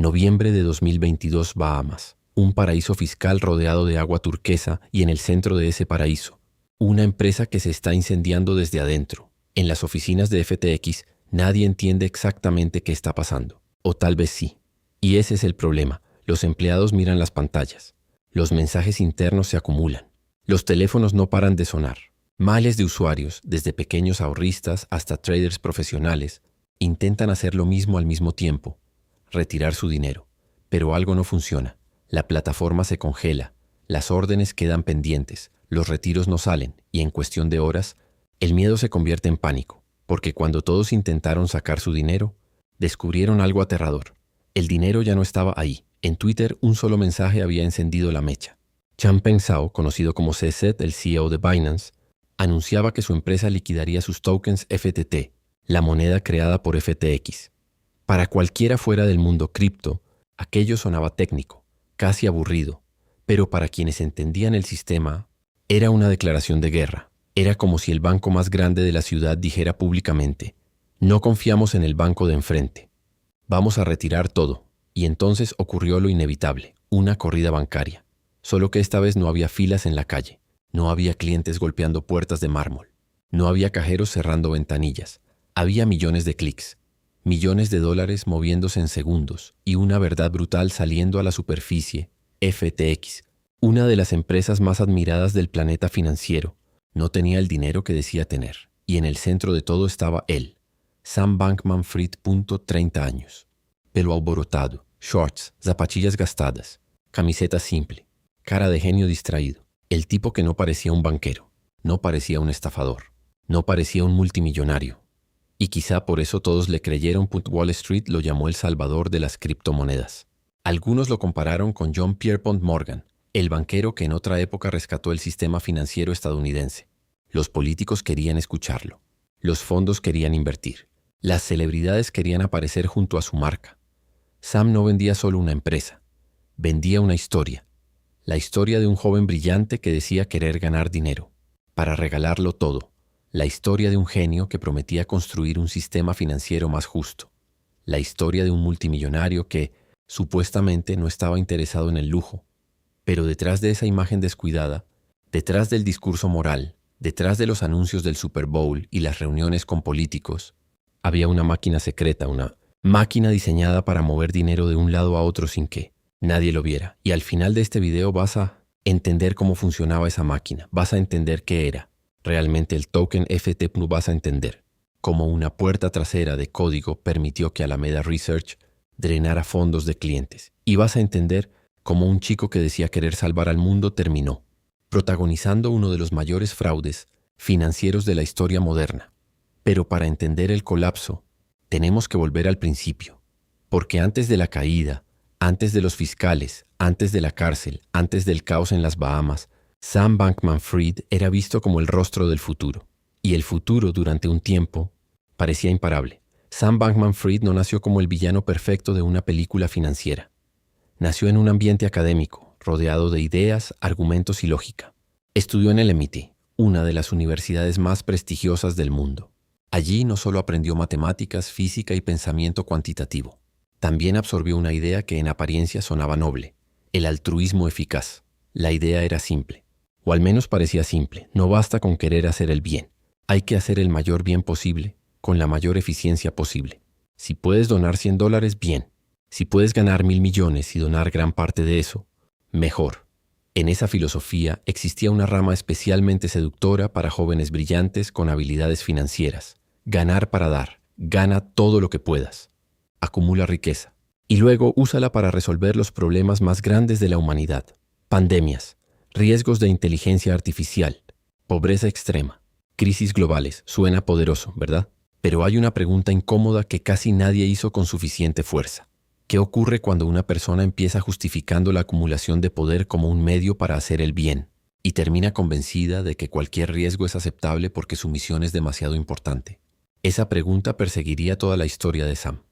Noviembre de 2022, Bahamas. Un paraíso fiscal rodeado de agua turquesa y en el centro de ese paraíso, una empresa que se está incendiando desde adentro. En las oficinas de FTX nadie entiende exactamente qué está pasando. O tal vez sí. Y ese es el problema. Los empleados miran las pantallas. Los mensajes internos se acumulan. Los teléfonos no paran de sonar. Miles de usuarios, desde pequeños ahorristas hasta traders profesionales, intentan hacer lo mismo al mismo tiempo, retirar su dinero. Pero algo no funciona. La plataforma se congela, las órdenes quedan pendientes, los retiros no salen y en cuestión de horas, el miedo se convierte en pánico, porque cuando todos intentaron sacar su dinero, descubrieron algo aterrador. El dinero ya no estaba ahí. En Twitter un solo mensaje había encendido la mecha. Changpeng Zhao, conocido como CZ, el CEO de Binance, anunciaba que su empresa liquidaría sus tokens FTT, la moneda creada por FTX. Para cualquiera fuera del mundo cripto, aquello sonaba técnico, casi aburrido, pero para quienes entendían el sistema, era una declaración de guerra. Era como si el banco más grande de la ciudad dijera públicamente: no confiamos en el banco de enfrente. Vamos a retirar todo. Y entonces ocurrió lo inevitable, una corrida bancaria. Solo que esta vez no había filas en la calle, no había clientes golpeando puertas de mármol, no había cajeros cerrando ventanillas, había millones de clics. Millones de dólares moviéndose en segundos y una verdad brutal saliendo a la superficie. FTX, una de las empresas más admiradas del planeta financiero, no tenía el dinero que decía tener. Y en el centro de todo estaba él, Sam Bankman-Fried, 30 años. Pelo alborotado, shorts, zapatillas gastadas, camiseta simple, cara de genio distraído. El tipo que no parecía un banquero, no parecía un estafador, no parecía un multimillonario. Y quizá por eso todos le creyeron. Wall Street lo llamó el salvador de las criptomonedas. Algunos lo compararon con John Pierpont Morgan, el banquero que en otra época rescató el sistema financiero estadounidense. Los políticos querían escucharlo. Los fondos querían invertir. Las celebridades querían aparecer junto a su marca. Sam no vendía solo una empresa, vendía una historia. La historia de un joven brillante que decía querer ganar dinero, para regalarlo todo. La historia de un genio que prometía construir un sistema financiero más justo. La historia de un multimillonario que, supuestamente, no estaba interesado en el lujo. Pero detrás de esa imagen descuidada, detrás del discurso moral, detrás de los anuncios del Super Bowl y las reuniones con políticos, había una máquina secreta, una máquina diseñada para mover dinero de un lado a otro sin que nadie lo viera. Y al final de este video vas a entender cómo funcionaba esa máquina, vas a entender qué era realmente el token FT. Vas a entender cómo una puerta trasera de código permitió que Alameda Research drenara fondos de clientes. Y vas a entender cómo un chico que decía querer salvar al mundo terminó protagonizando uno de los mayores fraudes financieros de la historia moderna. Pero para entender el colapso, tenemos que volver al principio. Porque antes de la caída, antes de los fiscales, antes de la cárcel, antes del caos en las Bahamas, Sam Bankman-Fried era visto como el rostro del futuro. Y el futuro, durante un tiempo, parecía imparable. Sam Bankman-Fried no nació como el villano perfecto de una película financiera. Nació en un ambiente académico, rodeado de ideas, argumentos y lógica. Estudió en el MIT, una de las universidades más prestigiosas del mundo. Allí no solo aprendió matemáticas, física y pensamiento cuantitativo. También absorbió una idea que en apariencia sonaba noble: el altruismo eficaz. La idea era simple. O al menos parecía simple. No basta con querer hacer el bien. Hay que hacer el mayor bien posible, con la mayor eficiencia posible. Si puedes donar $100, bien. Si puedes ganar 1.000 millones y donar gran parte de eso, mejor. En esa filosofía existía una rama especialmente seductora para jóvenes brillantes con habilidades financieras. Ganar para dar. Gana todo lo que puedas. Acumula riqueza. Y luego úsala para resolver los problemas más grandes de la humanidad. Pandemias. Riesgos de inteligencia artificial, pobreza extrema, crisis globales. Suena poderoso, ¿verdad? Pero hay una pregunta incómoda que casi nadie hizo con suficiente fuerza. ¿Qué ocurre cuando una persona empieza justificando la acumulación de poder como un medio para hacer el bien y termina convencida de que cualquier riesgo es aceptable porque su misión es demasiado importante? Esa pregunta perseguiría toda la historia de Sam.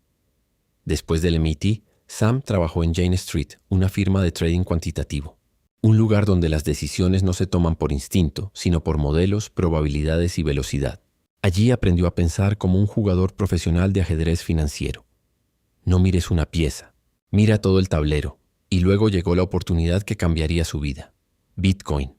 Después del MIT, Sam trabajó en Jane Street, una firma de trading cuantitativo. Un lugar donde las decisiones no se toman por instinto, sino por modelos, probabilidades y velocidad. Allí aprendió a pensar como un jugador profesional de ajedrez financiero. No mires una pieza, Mira todo el tablero. Y luego llegó la oportunidad que cambiaría su vida. Bitcoin.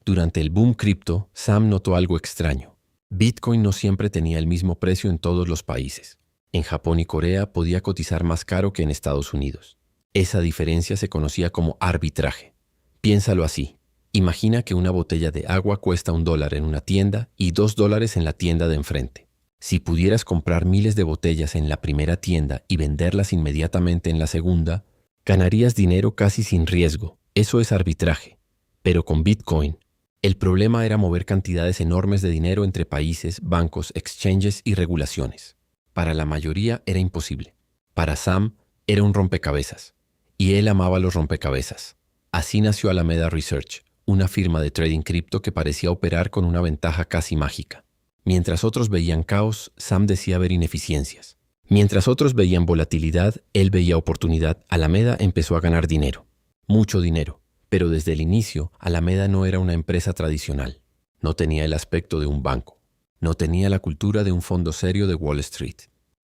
Durante el boom cripto, Sam notó algo extraño. Bitcoin no siempre tenía el mismo precio en todos los países. En Japón y Corea podía cotizar más caro que en Estados Unidos. Esa diferencia se conocía como arbitraje. Piénsalo así. Imagina que una botella de agua cuesta $1 en una tienda y $2 en la tienda de enfrente. Si pudieras comprar miles de botellas en la primera tienda y venderlas inmediatamente en la segunda, ganarías dinero casi sin riesgo. Eso es arbitraje. Pero con Bitcoin, el problema era mover cantidades enormes de dinero entre países, bancos, exchanges y regulaciones. Para la mayoría era imposible. Para Sam era un rompecabezas. Y él amaba los rompecabezas. Así nació Alameda Research, una firma de trading cripto que parecía operar con una ventaja casi mágica. Mientras otros veían caos, Sam decía ver ineficiencias. Mientras otros veían volatilidad, él veía oportunidad. Alameda empezó a ganar dinero. Mucho dinero. Pero desde el inicio, Alameda no era una empresa tradicional. No tenía el aspecto de un banco. No tenía la cultura de un fondo serio de Wall Street.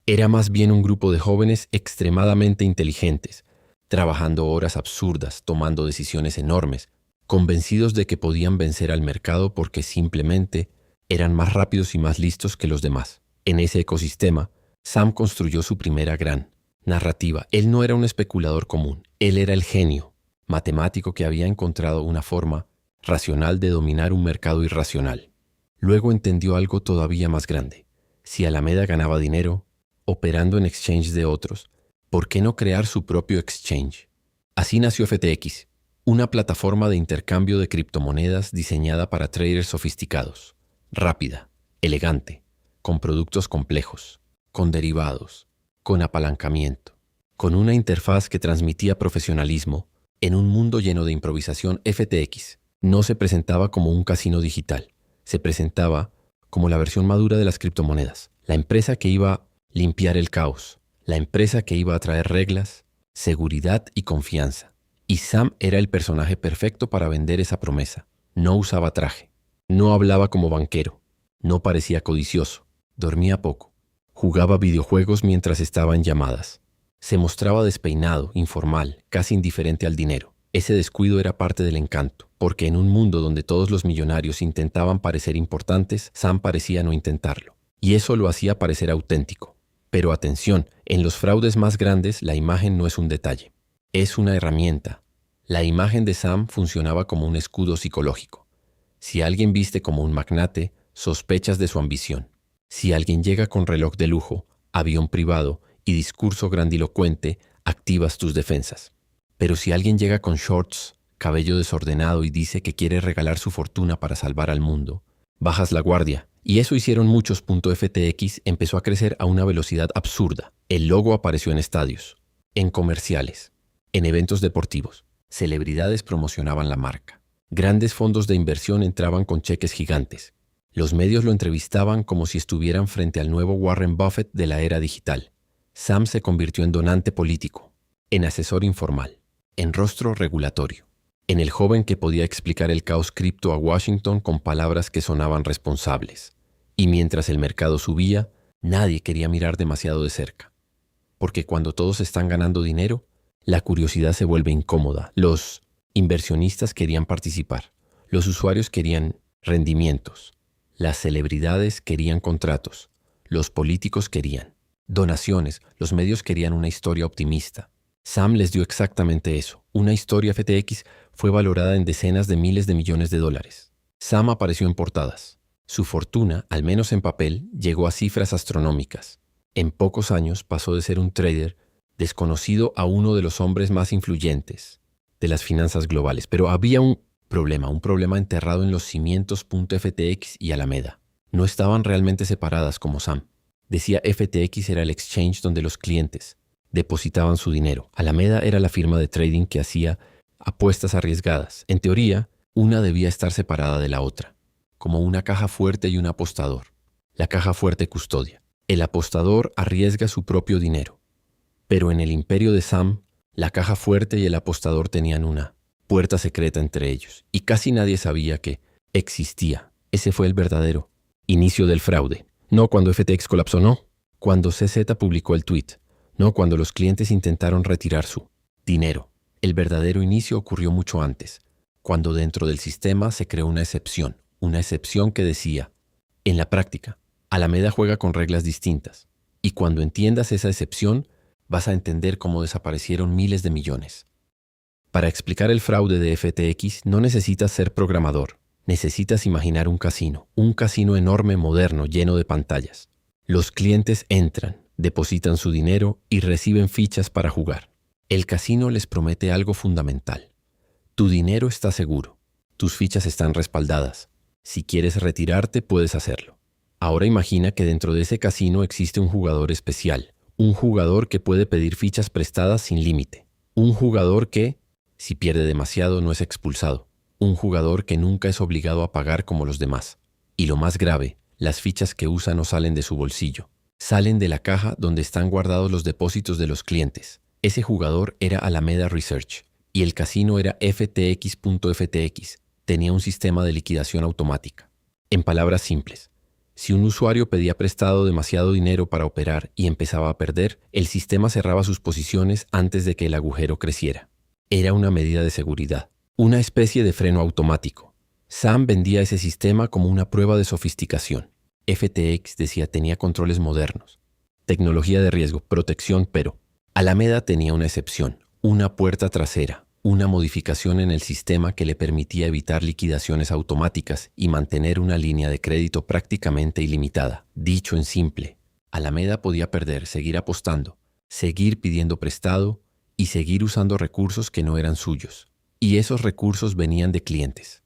Era más bien un grupo de jóvenes extremadamente inteligentes, trabajando horas absurdas, tomando decisiones enormes, convencidos de que podían vencer al mercado porque simplemente eran más rápidos y más listos que los demás. En ese ecosistema, Sam construyó su primera gran narrativa. Él no era un especulador común, él era el genio matemático que había encontrado una forma racional de dominar un mercado irracional. Luego entendió algo todavía más grande. Si Alameda ganaba dinero operando en exchange de otros, ¿por qué no crear su propio exchange? Así nació FTX, una plataforma de intercambio de criptomonedas diseñada para traders sofisticados, rápida, elegante, con productos complejos, con derivados, con apalancamiento, con una interfaz que transmitía profesionalismo. En un mundo lleno de improvisación, FTX no se presentaba como un casino digital, se presentaba como la versión madura de las criptomonedas, la empresa que iba a limpiar el caos, la empresa que iba a traer reglas, seguridad y confianza. Y Sam era el personaje perfecto para vender esa promesa. No usaba traje, no hablaba como banquero, no parecía codicioso, dormía poco, jugaba videojuegos mientras estaba en llamadas. Se mostraba despeinado, informal, casi indiferente al dinero. Ese descuido era parte del encanto, porque en un mundo donde todos los millonarios intentaban parecer importantes, Sam parecía no intentarlo. Y eso lo hacía parecer auténtico. Pero atención, en los fraudes más grandes la imagen no es un detalle, es una herramienta. La imagen de Sam funcionaba como un escudo psicológico. Si alguien viste como un magnate, sospechas de su ambición. Si alguien llega con reloj de lujo, avión privado y discurso grandilocuente, activas tus defensas. Pero si alguien llega con shorts, cabello desordenado y dice que quiere regalar su fortuna para salvar al mundo, bajas la guardia. Y eso hicieron muchos. FTX empezó a crecer a una velocidad absurda. El logo apareció en estadios, en comerciales, en eventos deportivos. Celebridades promocionaban la marca. Grandes fondos de inversión entraban con cheques gigantes. Los medios lo entrevistaban como si estuvieran frente al nuevo Warren Buffett de la era digital. Sam se convirtió en donante político, en asesor informal, en rostro regulatorio, en el joven que podía explicar el caos cripto a Washington con palabras que sonaban responsables. Y mientras el mercado subía, nadie quería mirar demasiado de cerca. Porque cuando todos están ganando dinero, la curiosidad se vuelve incómoda. Los inversionistas querían participar, los usuarios querían rendimientos, las celebridades querían contratos, los políticos querían donaciones, los medios querían una historia optimista. Sam les dio exactamente eso. Una historia. FTX fue valorada en decenas de miles de millones de dólares. Sam apareció en portadas. Su fortuna, al menos en papel, llegó a cifras astronómicas. En pocos años pasó de ser un trader desconocido a uno de los hombres más influyentes de las finanzas globales. Pero había un problema enterrado en los cimientos. FTX y Alameda no estaban realmente separadas como Sam. Decía FTX era el exchange donde los clientes depositaban su dinero. Alameda era la firma de trading que hacía apuestas arriesgadas. En teoría, una debía estar separada de la otra, como una caja fuerte y un apostador. La caja fuerte custodia. El apostador arriesga su propio dinero. Pero en el imperio de Sam, la caja fuerte y el apostador tenían una puerta secreta entre ellos, y casi nadie sabía que existía. Ese fue el verdadero inicio del fraude. No cuando FTX colapsó, no. Cuando CZ publicó el tweet, no cuando los clientes intentaron retirar su dinero. El verdadero inicio ocurrió mucho antes, cuando dentro del sistema se creó una excepción que decía, en la práctica, Alameda juega con reglas distintas, y cuando entiendas esa excepción, vas a entender cómo desaparecieron miles de millones. Para explicar el fraude de FTX no necesitas ser programador, necesitas imaginar un casino enorme, moderno, lleno de pantallas. Los clientes entran, depositan su dinero y reciben fichas para jugar. El casino les promete algo fundamental. Tu dinero está seguro, tus fichas están respaldadas. Si quieres retirarte, puedes hacerlo. Ahora imagina que dentro de ese casino existe un jugador especial, un jugador que puede pedir fichas prestadas sin límite, un jugador que, si pierde demasiado, no es expulsado, un jugador que nunca es obligado a pagar como los demás. Y lo más grave, las fichas que usa no salen de su bolsillo, salen de la caja donde están guardados los depósitos de los clientes. Ese jugador era Alameda Research y el casino era FTX.FTX. Tenía un sistema de liquidación automática. En palabras simples, si un usuario pedía prestado demasiado dinero para operar y empezaba a perder, el sistema cerraba sus posiciones antes de que el agujero creciera. Era una medida de seguridad, una especie de freno automático. Sam vendía ese sistema como una prueba de sofisticación. FTX decía tenía controles modernos, tecnología de riesgo, protección, pero Alameda tenía una excepción, una puerta trasera, una modificación en el sistema que le permitía evitar liquidaciones automáticas y mantener una línea de crédito prácticamente ilimitada. Dicho en simple, Alameda podía perder, seguir apostando, seguir pidiendo prestado y seguir usando recursos que no eran suyos. Y esos recursos venían de clientes.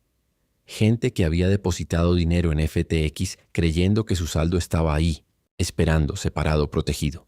Gente que había depositado dinero en FTX creyendo que su saldo estaba ahí, esperando, separado, protegido.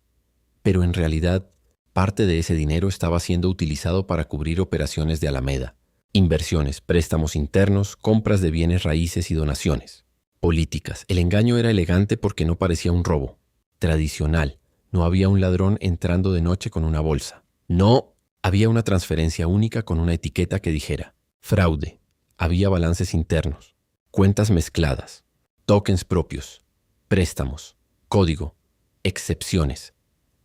Pero en realidad, parte de ese dinero estaba siendo utilizado para cubrir operaciones de Alameda, inversiones, préstamos internos, compras de bienes raíces y donaciones. Políticas. El engaño era elegante porque no parecía un robo. Tradicional. No había un ladrón entrando de noche con una bolsa. No, había una transferencia única con una etiqueta que dijera fraude. Había balances internos, cuentas mezcladas, tokens propios, préstamos, código, excepciones,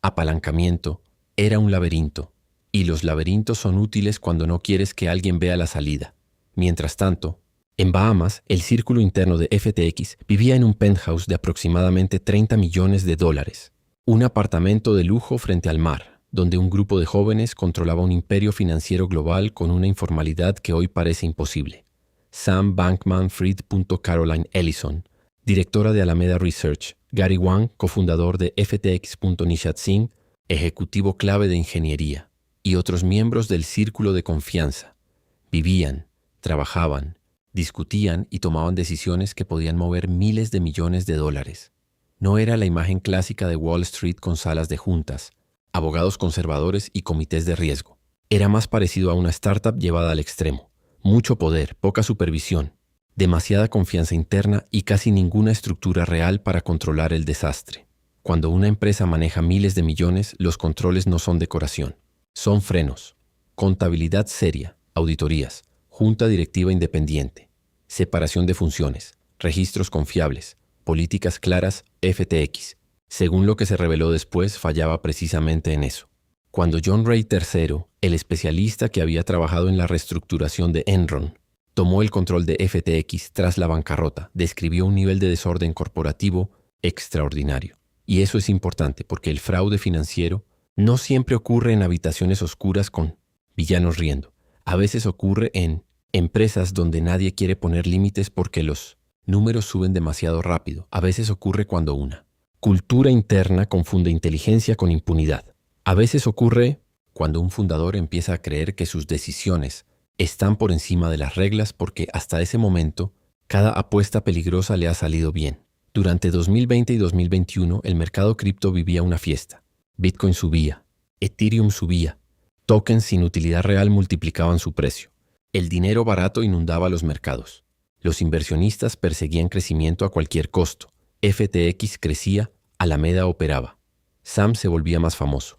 apalancamiento. Era un laberinto, y los laberintos son útiles cuando no quieres que alguien vea la salida. Mientras tanto, en Bahamas, el círculo interno de FTX vivía en un penthouse de aproximadamente $30 millones, un apartamento de lujo frente al mar, donde un grupo de jóvenes controlaba un imperio financiero global con una informalidad que hoy parece imposible. Sam Bankman-Fried. Caroline Ellison, directora de Alameda Research, Gary Wang, cofundador de FTX. Nishat Singh, ejecutivo clave de ingeniería, y otros miembros del círculo de confianza. Vivían, trabajaban, discutían y tomaban decisiones que podían mover miles de millones de dólares. No era la imagen clásica de Wall Street con salas de juntas, abogados conservadores y comités de riesgo. Era más parecido a una startup llevada al extremo. Mucho poder, poca supervisión, demasiada confianza interna y casi ninguna estructura real para controlar el desastre. Cuando una empresa maneja miles de millones, los controles no son decoración, son frenos. Contabilidad seria, auditorías, junta directiva independiente, separación de funciones, registros confiables, políticas claras. FTX, según lo que se reveló después, fallaba precisamente en eso. Cuando John Ray III, el especialista que había trabajado en la reestructuración de Enron, tomó el control de FTX tras la bancarrota, describió un nivel de desorden corporativo extraordinario. Y eso es importante porque el fraude financiero no siempre ocurre en habitaciones oscuras con villanos riendo. A veces ocurre en empresas donde nadie quiere poner límites porque los números suben demasiado rápido. A veces ocurre cuando una cultura interna confunde inteligencia con impunidad. A veces ocurre cuando un fundador empieza a creer que sus decisiones están por encima de las reglas porque hasta ese momento cada apuesta peligrosa le ha salido bien. Durante 2020 y 2021 el mercado cripto vivía una fiesta. Bitcoin subía, Ethereum subía, tokens sin utilidad real multiplicaban su precio. El dinero barato inundaba los mercados. Los inversionistas perseguían crecimiento a cualquier costo. FTX crecía, Alameda operaba. Sam se volvía más famoso.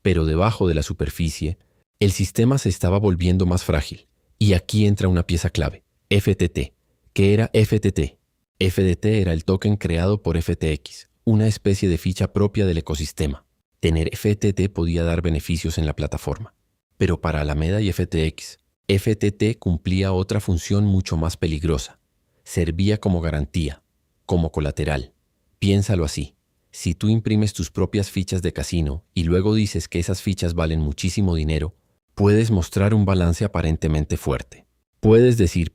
Pero debajo de la superficie, el sistema se estaba volviendo más frágil. Y aquí entra una pieza clave, FTT. ¿Qué era FTT? FTT era el token creado por FTX, una especie de ficha propia del ecosistema. Tener FTT podía dar beneficios en la plataforma. Pero para Alameda y FTX, FTT cumplía otra función mucho más peligrosa. Servía como garantía, como colateral. Piénsalo así. Si tú imprimes tus propias fichas de casino y luego dices que esas fichas valen muchísimo dinero, puedes mostrar un balance aparentemente fuerte. Puedes decir,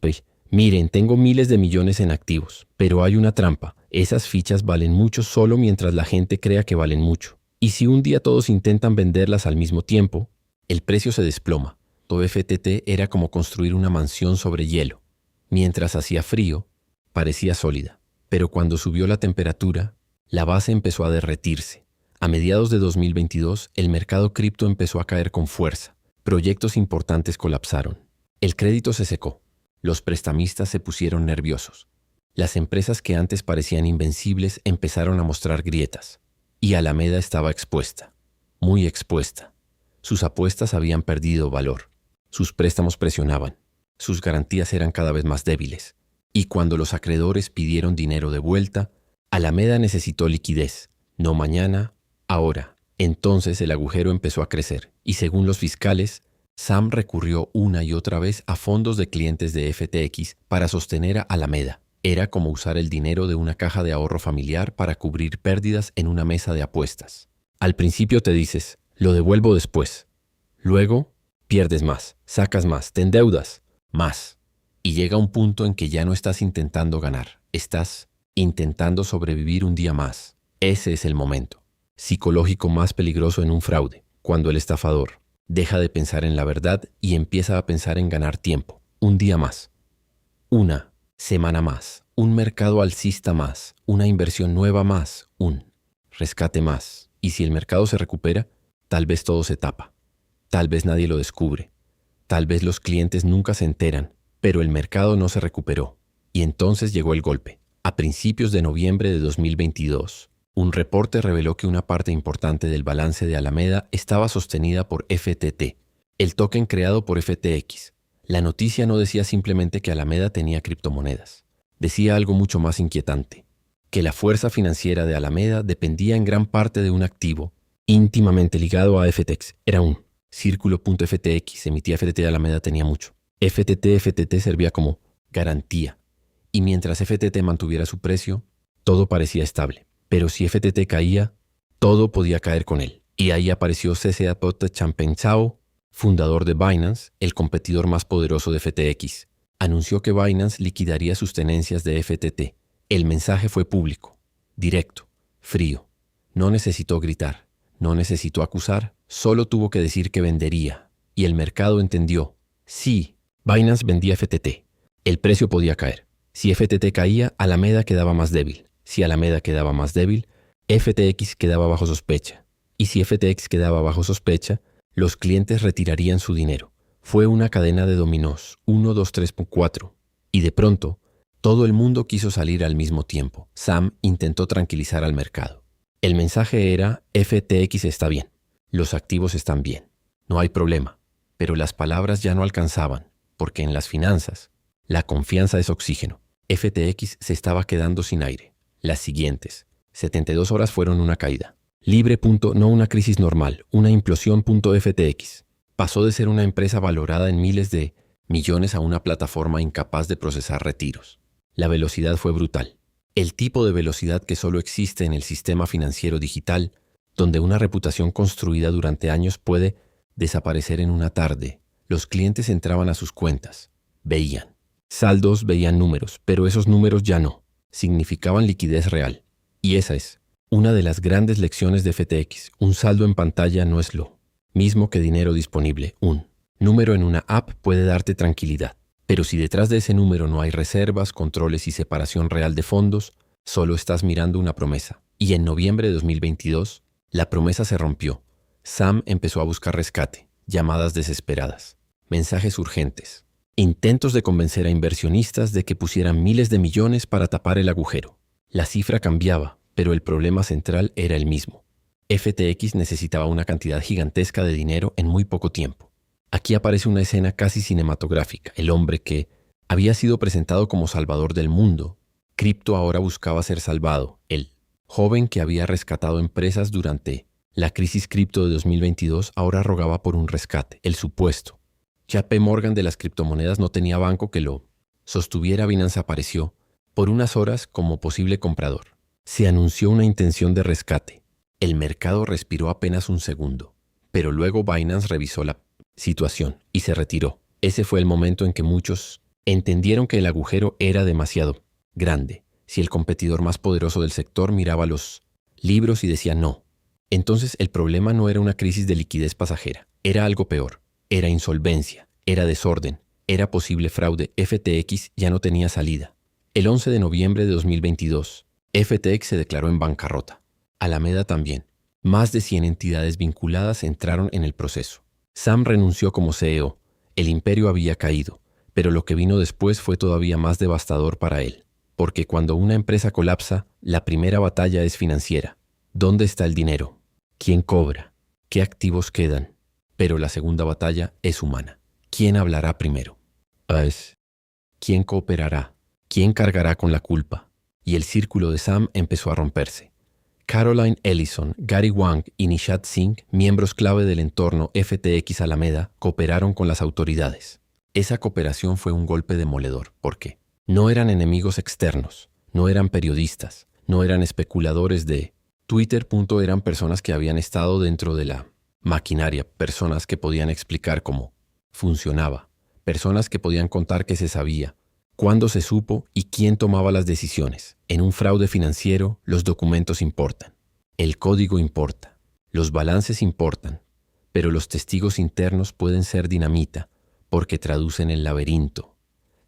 miren, tengo miles de millones en activos, pero hay una trampa. Esas fichas valen mucho solo mientras la gente crea que valen mucho. Y si un día todos intentan venderlas al mismo tiempo, el precio se desploma. Todo FTT era como construir una mansión sobre hielo. Mientras hacía frío, parecía sólida. Pero cuando subió la temperatura, la base empezó a derretirse. A mediados de 2022, el mercado cripto empezó a caer con fuerza. Proyectos importantes colapsaron. El crédito se secó. Los prestamistas se pusieron nerviosos. Las empresas que antes parecían invencibles empezaron a mostrar grietas. Y Alameda estaba expuesta. Muy expuesta. Sus apuestas habían perdido valor. Sus préstamos presionaban. Sus garantías eran cada vez más débiles. Y cuando los acreedores pidieron dinero de vuelta, Alameda necesitó liquidez. No mañana, ahora. Entonces el agujero empezó a crecer. Y según los fiscales, Sam recurrió una y otra vez a fondos de clientes de FTX para sostener a Alameda. Era como usar el dinero de una caja de ahorro familiar para cubrir pérdidas en una mesa de apuestas. Al principio te dices, lo devuelvo después. Luego, pierdes más, sacas más, te endeudas, más. Y llega un punto en que ya no estás intentando ganar, estás intentando sobrevivir un día más. Ese es el momento psicológico más peligroso en un fraude, cuando el estafador deja de pensar en la verdad y empieza a pensar en ganar tiempo. Un día más. Una semana más. Un mercado alcista más. Una inversión nueva más. Un rescate más. Y si el mercado se recupera, tal vez todo se tapa. Tal vez nadie lo descubre. Tal vez los clientes nunca se enteran, pero el mercado no se recuperó. Y entonces llegó el golpe. A principios de noviembre de 2022, un reporte reveló que una parte importante del balance de Alameda estaba sostenida por FTT, el token creado por FTX. La noticia no decía simplemente que Alameda tenía criptomonedas. Decía algo mucho más inquietante, que la fuerza financiera de Alameda dependía en gran parte de un activo íntimamente ligado a FTX. Era un círculo.ftx, emitía FTT, Alameda tenía mucho. FTT servía como garantía. Y mientras FTT mantuviera su precio, todo parecía estable. Pero si FTT caía, todo podía caer con él. Y ahí apareció CZ Changpeng Zhao, fundador de Binance, el competidor más poderoso de FTX. Anunció que Binance liquidaría sus tenencias de FTT. El mensaje fue público, directo, frío. No necesitó gritar, no necesitó acusar, solo tuvo que decir que vendería. Y el mercado entendió. Sí, Binance vendía FTT. El precio podía caer. Si FTT caía, Alameda quedaba más débil. Si Alameda quedaba más débil, FTX quedaba bajo sospecha. Y si FTX quedaba bajo sospecha, los clientes retirarían su dinero. Fue una cadena de dominós, 1, 2, 3, 4. Y de pronto, todo el mundo quiso salir al mismo tiempo. Sam intentó tranquilizar al mercado. El mensaje era, FTX está bien. Los activos están bien. No hay problema. Pero las palabras ya no alcanzaban, porque en las finanzas, la confianza es oxígeno. FTX se estaba quedando sin aire. Las siguientes 72 horas fueron una caída. Libre. No una crisis normal, una implosión. FTX. Pasó de ser una empresa valorada en miles de millones a una plataforma incapaz de procesar retiros. La velocidad fue brutal. El tipo de velocidad que solo existe en el sistema financiero digital, donde una reputación construida durante años puede desaparecer en una tarde. Los clientes entraban a sus cuentas, veían saldos, veían números, pero esos números ya no. Significaban liquidez real. Y esa es una de las grandes lecciones de FTX. Un saldo en pantalla no es lo mismo que dinero disponible. Un número en una app puede darte tranquilidad. Pero si detrás de ese número no hay reservas, controles y separación real de fondos, solo estás mirando una promesa. Y en noviembre de 2022, la promesa se rompió. Sam empezó a buscar rescate, llamadas desesperadas, mensajes urgentes. Intentos de convencer a inversionistas de que pusieran miles de millones para tapar el agujero. La cifra cambiaba, pero el problema central era el mismo. FTX necesitaba una cantidad gigantesca de dinero en muy poco tiempo. Aquí aparece una escena casi cinematográfica. El hombre que había sido presentado como salvador del mundo, cripto ahora buscaba ser salvado. El joven que había rescatado empresas durante La crisis cripto de 2022 ahora rogaba por un rescate, el supuesto. JP Morgan de las criptomonedas no tenía banco que lo sostuviera. Binance apareció por unas horas como posible comprador. Se anunció una intención de rescate. El mercado respiró apenas un segundo, pero luego Binance revisó la situación y se retiró. Ese fue el momento en que muchos entendieron que el agujero era demasiado grande. Si el competidor más poderoso del sector miraba los libros y decía no, entonces el problema no era una crisis de liquidez pasajera, era algo peor, era insolvencia, era desorden, era posible fraude. FTX ya no tenía salida. El 11 de noviembre de 2022, FTX se declaró en bancarrota. Alameda también. Más de 100 entidades vinculadas entraron en el proceso. Sam renunció como CEO. El imperio había caído, pero lo que vino después fue todavía más devastador para él. Porque cuando una empresa colapsa, la primera batalla es financiera. ¿Dónde está el dinero? ¿Quién cobra? ¿Qué activos quedan? Pero la segunda batalla es humana. ¿Quién hablará primero? ¿Quién cooperará? ¿Quién cargará con la culpa? Y el círculo de Sam empezó a romperse. Caroline Ellison, Gary Wang y Nishad Singh, miembros clave del entorno FTX Alameda, cooperaron con las autoridades. Esa cooperación fue un golpe demoledor. ¿Por qué? No eran enemigos externos, no eran periodistas, no eran especuladores de Twitter. Eran personas que habían estado dentro de la maquinaria, personas que podían explicar cómo funcionaba, personas que podían contar qué se sabía, cuándo se supo y quién tomaba las decisiones. En un fraude financiero, los documentos importan, el código importa, los balances importan, pero los testigos internos pueden ser dinamita porque traducen el laberinto.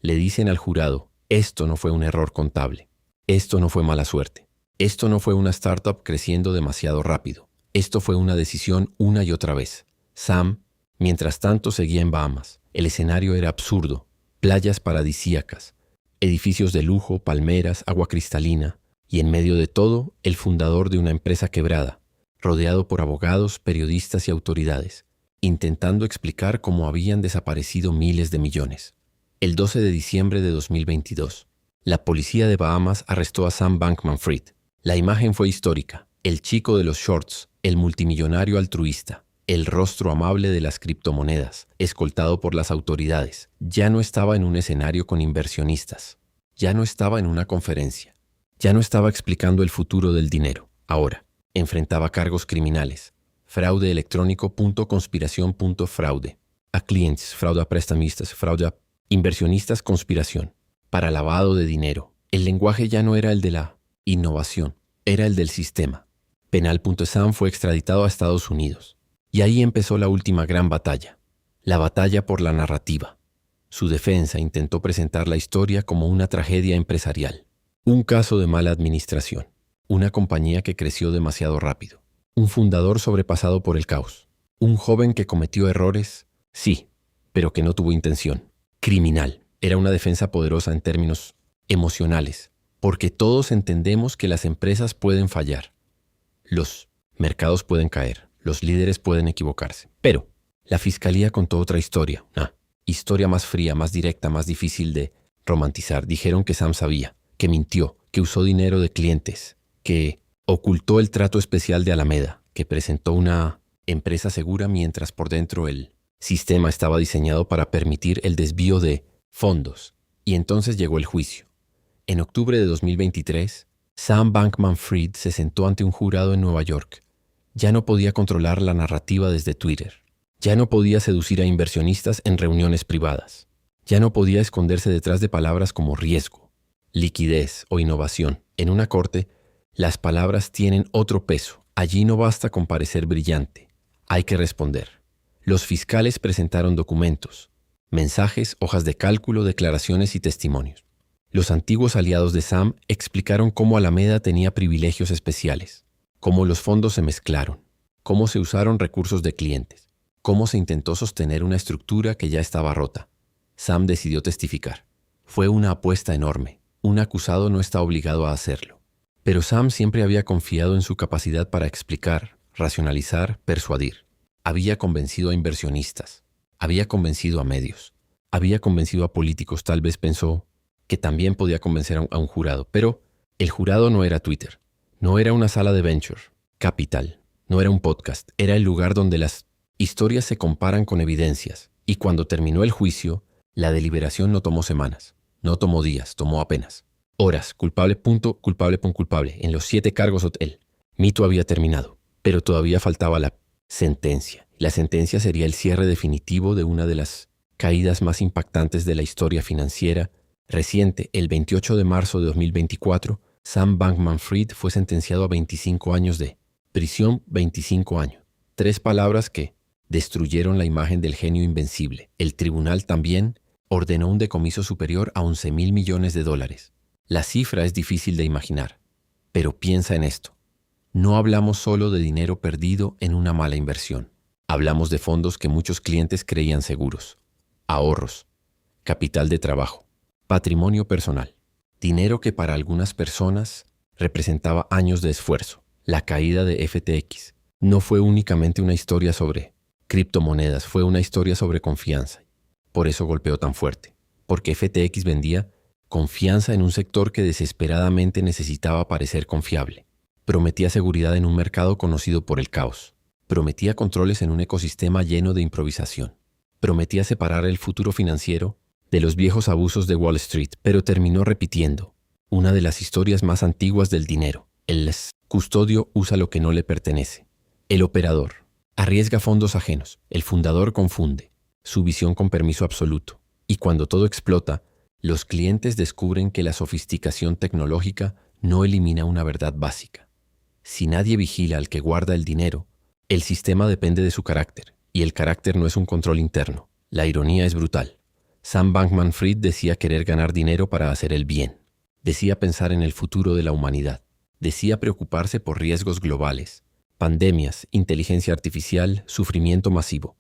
Le dicen al jurado, esto no fue un error contable, esto no fue mala suerte, esto no fue una startup creciendo demasiado rápido, esto fue una decisión una y otra vez. Sam, mientras tanto, seguía en Bahamas. El escenario era absurdo. Playas paradisíacas, edificios de lujo, palmeras, agua cristalina, y en medio de todo, el fundador de una empresa quebrada, rodeado por abogados, periodistas y autoridades, intentando explicar cómo habían desaparecido miles de millones. El 12 de diciembre de 2022, la policía de Bahamas arrestó a Sam Bankman-Fried. La imagen fue histórica. El chico de los shorts, el multimillonario altruista, el rostro amable de las criptomonedas, escoltado por las autoridades, ya no estaba en un escenario con inversionistas, ya no estaba en una conferencia, ya no estaba explicando el futuro del dinero. Ahora, enfrentaba cargos criminales, fraude electrónico, conspiración, fraude a clientes, fraude a prestamistas, fraude a inversionistas, conspiración, para lavado de dinero. El lenguaje ya no era el de la innovación, era el del sistema. Penal. Sam fue extraditado a Estados Unidos. Y ahí empezó la última gran batalla, la batalla por la narrativa. Su defensa intentó presentar la historia como una tragedia empresarial, un caso de mala administración, una compañía que creció demasiado rápido, un fundador sobrepasado por el caos, un joven que cometió errores, sí, pero que no tuvo intención. Criminal. Era una defensa poderosa en términos emocionales, porque todos entendemos que las empresas pueden fallar, los mercados pueden caer. Los líderes pueden equivocarse. Pero la fiscalía contó otra historia. Una historia más fría, más directa, más difícil de romantizar. Dijeron que Sam sabía, que mintió, que usó dinero de clientes, que ocultó el trato especial de Alameda, que presentó una empresa segura mientras por dentro el sistema estaba diseñado para permitir el desvío de fondos. Y entonces llegó el juicio. En octubre de 2023, Sam Bankman-Fried se sentó ante un jurado en Nueva York. Ya no podía controlar la narrativa desde Twitter. Ya no podía seducir a inversionistas en reuniones privadas. Ya no podía esconderse detrás de palabras como riesgo, liquidez o innovación. En una corte, las palabras tienen otro peso. Allí no basta con parecer brillante. Hay que responder. Los fiscales presentaron documentos, mensajes, hojas de cálculo, declaraciones y testimonios. Los antiguos aliados de Sam explicaron cómo Alameda tenía privilegios especiales, cómo los fondos se mezclaron, cómo se usaron recursos de clientes, cómo se intentó sostener una estructura que ya estaba rota. Sam decidió testificar. Fue una apuesta enorme. Un acusado no está obligado a hacerlo. Pero Sam siempre había confiado en su capacidad para explicar, racionalizar, persuadir. Había convencido a inversionistas, había convencido a medios, había convencido a políticos. Tal vez pensó que también podía convencer a un jurado, pero el jurado no era Twitter. No era una sala de venture capital, No era un podcast, era el lugar donde las historias se comparan con evidencias. Y cuando terminó el juicio, la deliberación no tomó semanas, no tomó días, tomó apenas horas. Culpable, punto, culpable, punto, culpable. En los 7 cargos el mito había terminado, pero todavía faltaba la sentencia. La sentencia sería el cierre definitivo de una de las caídas más impactantes de la historia financiera reciente. El 28 de marzo de 2024, Sam Bankman-Fried fue sentenciado a 25 años de prisión. 25 años. 3 palabras que destruyeron la imagen del genio invencible. El tribunal también ordenó un decomiso superior a $11,000 millones. La cifra es difícil de imaginar, pero piensa en esto. No hablamos solo de dinero perdido en una mala inversión. Hablamos de fondos que muchos clientes creían seguros, ahorros, capital de trabajo, patrimonio personal, dinero que para algunas personas representaba años de esfuerzo. La caída de FTX no fue únicamente una historia sobre criptomonedas, fue una historia sobre confianza. Por eso golpeó tan fuerte, porque FTX vendía confianza en un sector que desesperadamente necesitaba parecer confiable. Prometía seguridad en un mercado conocido por el caos. Prometía controles en un ecosistema lleno de improvisación. Prometía separar el futuro financiero de los viejos abusos de Wall Street, pero terminó repitiendo una de las historias más antiguas del dinero. El custodio usa lo que no le pertenece. El operador arriesga fondos ajenos. El fundador confunde su visión con permiso absoluto. Y cuando todo explota, los clientes descubren que la sofisticación tecnológica no elimina una verdad básica. Si nadie vigila al que guarda el dinero, el sistema depende de su carácter, y el carácter no es un control interno. La ironía es brutal. Sam Bankman-Fried decía querer ganar dinero para hacer el bien. Decía pensar en el futuro de la humanidad. Decía preocuparse por riesgos globales, pandemias, inteligencia artificial, sufrimiento masivo.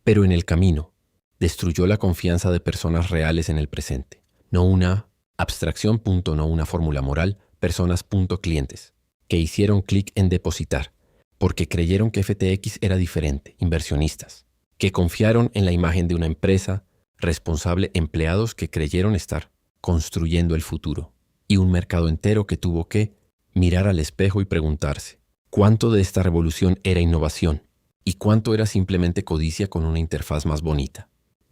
Pero en el camino, destruyó la confianza de personas reales en el presente. No una abstracción, no una fórmula moral, personas, clientes, que hicieron clic en depositar, porque creyeron que FTX era diferente, inversionistas, que confiaron en la imagen de una empresa responsable, empleados que creyeron estar construyendo el futuro, y un mercado entero que tuvo que mirar al espejo y preguntarse, ¿cuánto de esta revolución era innovación? ¿Y cuánto era simplemente codicia con una interfaz más bonita?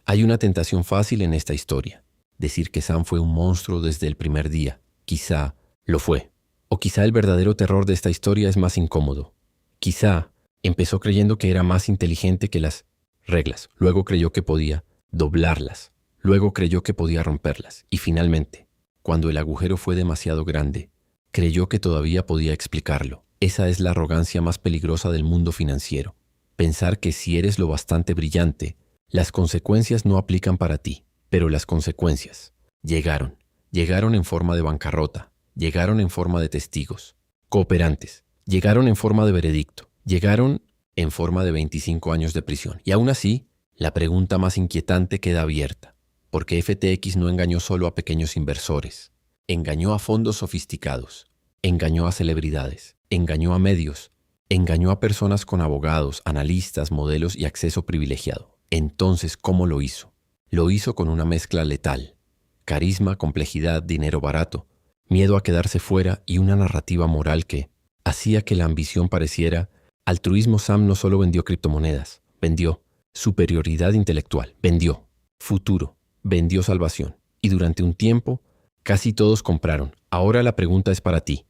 Hay una tentación fácil en esta historia, decir que Sam fue un monstruo desde el primer día. Quizá lo fue. O quizá el verdadero terror de esta historia es más incómodo. Quizá empezó creyendo que era más inteligente que las reglas, luego creyó que podía doblarlas, luego creyó que podía romperlas, y finalmente, cuando el agujero fue demasiado grande, creyó que todavía podía explicarlo. Esa es la arrogancia más peligrosa del mundo financiero. Pensar que si eres lo bastante brillante, las consecuencias no aplican para ti, pero las consecuencias llegaron en forma de bancarrota, llegaron en forma de testigos, cooperantes, llegaron en forma de veredicto, llegaron en forma de 25 años de prisión. Y aún así, la pregunta más inquietante queda abierta, porque FTX no engañó solo a pequeños inversores, engañó a fondos sofisticados, engañó a celebridades, engañó a medios, engañó a personas con abogados, analistas, modelos y acceso privilegiado. Entonces, ¿cómo lo hizo? Lo hizo con una mezcla letal: carisma, complejidad, dinero barato, miedo a quedarse fuera y una narrativa moral que hacía que la ambición pareciera altruismo. Sam no solo vendió criptomonedas, vendió superioridad intelectual, vendió futuro, vendió salvación. Y durante un tiempo, casi todos compraron. Ahora la pregunta es para ti.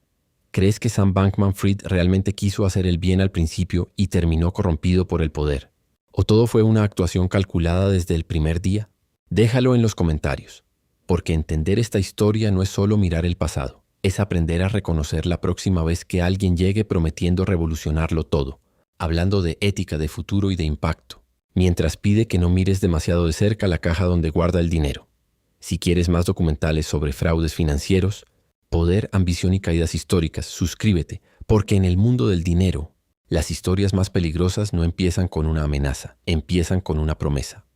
¿Crees que Sam Bankman-Fried realmente quiso hacer el bien al principio y terminó corrompido por el poder? ¿O todo fue una actuación calculada desde el primer día? Déjalo en los comentarios, porque entender esta historia no es solo mirar el pasado, es aprender a reconocer la próxima vez que alguien llegue prometiendo revolucionarlo todo, hablando de ética, de futuro y de impacto, mientras pide que no mires demasiado de cerca la caja donde guarda el dinero. Si quieres más documentales sobre fraudes financieros, poder, ambición y caídas históricas, suscríbete, porque en el mundo del dinero, las historias más peligrosas no empiezan con una amenaza, empiezan con una promesa.